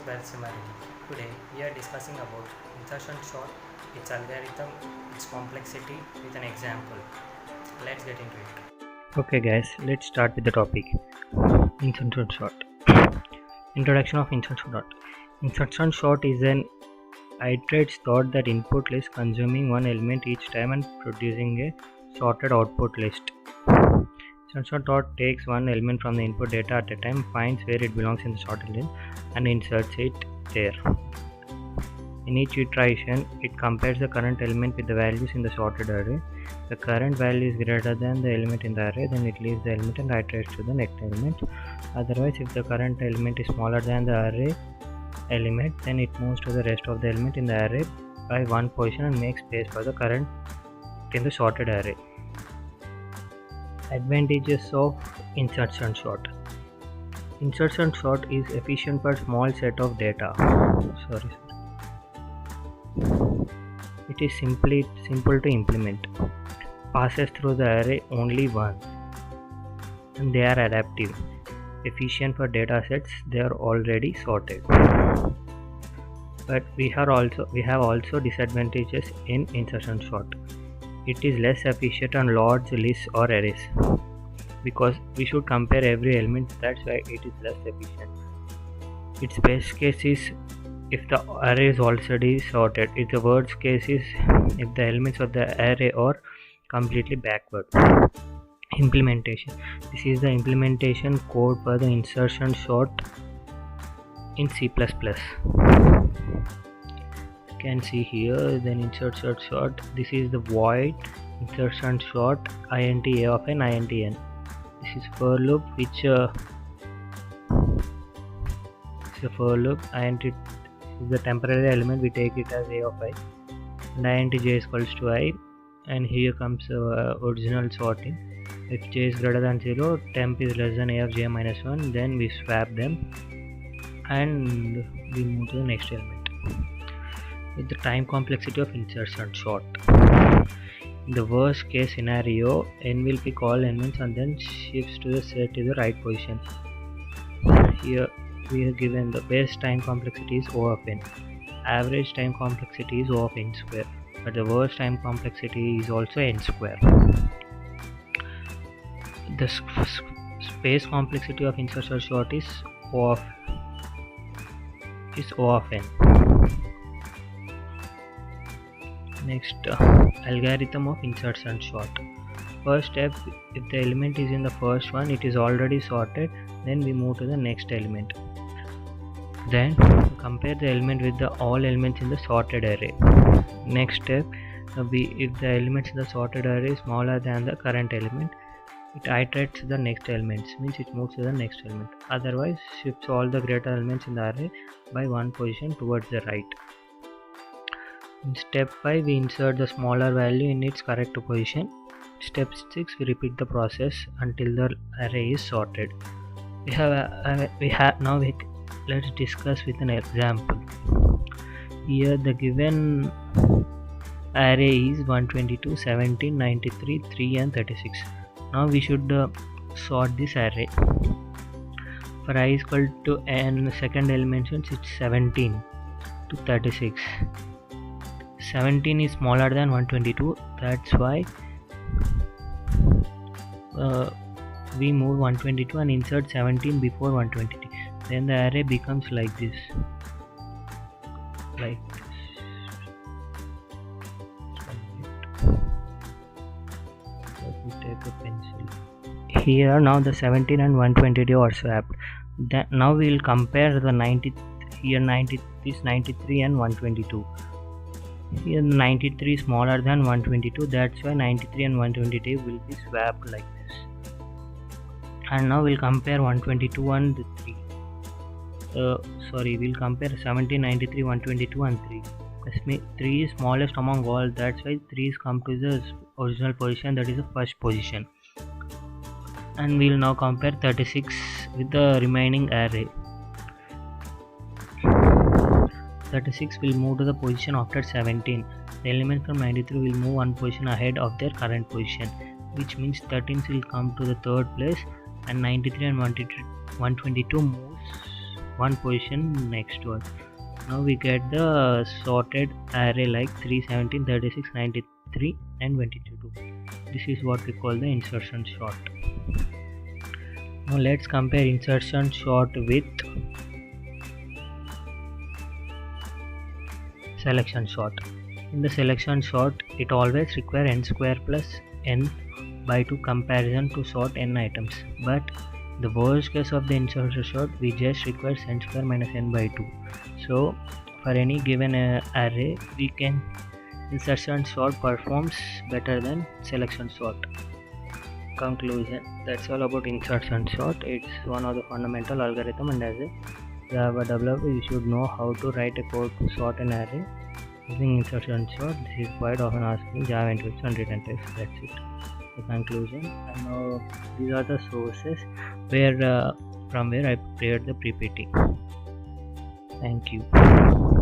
square similarity. Today we are discussing about insertion sort, its algorithm, its complexity with an example. Let's get into it. Okay guys, let's start with the topic. Insertion sort. Introduction of insertion sort. Insertion sort is an iterative sort that input list consuming one element each time and producing a sorted output list. Insertion sort takes one element from the input data at a time, finds where it belongs in the sorted list and inserts it there. In each iteration, it compares the current element with the values in the sorted array. The current value is greater than the element in the array, then it leaves the element and iterates to the next element. Otherwise, if the current element is smaller than the array element, then it moves to the rest of the element in the array by one position and makes space for the current in the sorted array. Advantages of insertion sort. Insertion sort is efficient for small set of data. It is simple to implement. Passes through the array only once, and they are adaptive. Efficient for data sets they are already sorted. But we have also disadvantages in insertion sort. It is less efficient on large lists or arrays because we should compare every element. That's why it is less efficient. Its best case is if the array is already sorted. If the worst case is if the elements of the array are completely backward. Implementation. This is the implementation code for the insertion sort in C++. You can see here then insertion sort. This is the void insertion sort int a of n int n. This is for loop which is a for loop int is the temporary element. We take it as a of I and int j is equals to I, and here comes original sorting. If j is greater than 0, temp is less than a of j minus 1, then we swap them and we move to the next element. With the time complexity of insertion sort. In the worst case scenario, n will pick all elements and then shifts to the set to the right position. Here we are given the base time complexity is O of n. Average time complexity is O of n square. But the worst time complexity is also n square. The space complexity of insertion sort is O of n. Next, algorithm of insertion sort. First step, if the element is in the first one, it is already sorted, then we move to the next element. Then compare the element with the all elements in the sorted array. Next step, if the elements in the sorted array is smaller than the current element, it iterates to the next elements, means it moves to the next element. Otherwise, shifts all the greater elements in the array by one position towards the right. In step 5, we insert the smaller value in its correct position. Step 6, we repeat the process until the array is sorted. Let's discuss with an example. Here the given array is 122, 17, 93, 3 and 36. Now we should sort this array. For I is equal to n, second element since it's 17 to 36. 17 is smaller than 122, that's why we move 122 and insert 17 before 122. Then the array becomes like this. Let me take a pencil. Here now the 17 and 122 are swapped. Then now we will compare the 90 here 90 this 93 and 122. Here 93 is smaller than 122, that's why 93 and 122 will be swapped like this. And now we'll compare 122 and 3. We'll compare 17, 93, 122 and 3. 3 is smallest among all, that's why 3 is come to the original position, that is the first position. And we'll now compare 36 with the remaining array. 36 will move to the position after 17. The element from 93 will move one position ahead of their current position, which means 13 will come to the third place and 93 and 122 moves one position next to us. Now we get the sorted array like 3, 17, 36, 93 and 22. This is what we call the insertion sort. Now let's compare insertion sort with selection sort. In the selection sort, it always requires n square plus n by 2 comparison to sort n items, but the worst case of the insertion sort, we just require n square minus n by 2. So for any given array, we can insertion sort performs better than selection sort. Conclusion: that's all about insertion sort. It's one of the fundamental algorithm, and as a Java developer, you should know how to write a code to sort an array using insertion sort. This is quite often asked in Java interviews and written tests. That's it. The conclusion. And now these are the sources where from where I prepared the PPT. Thank you.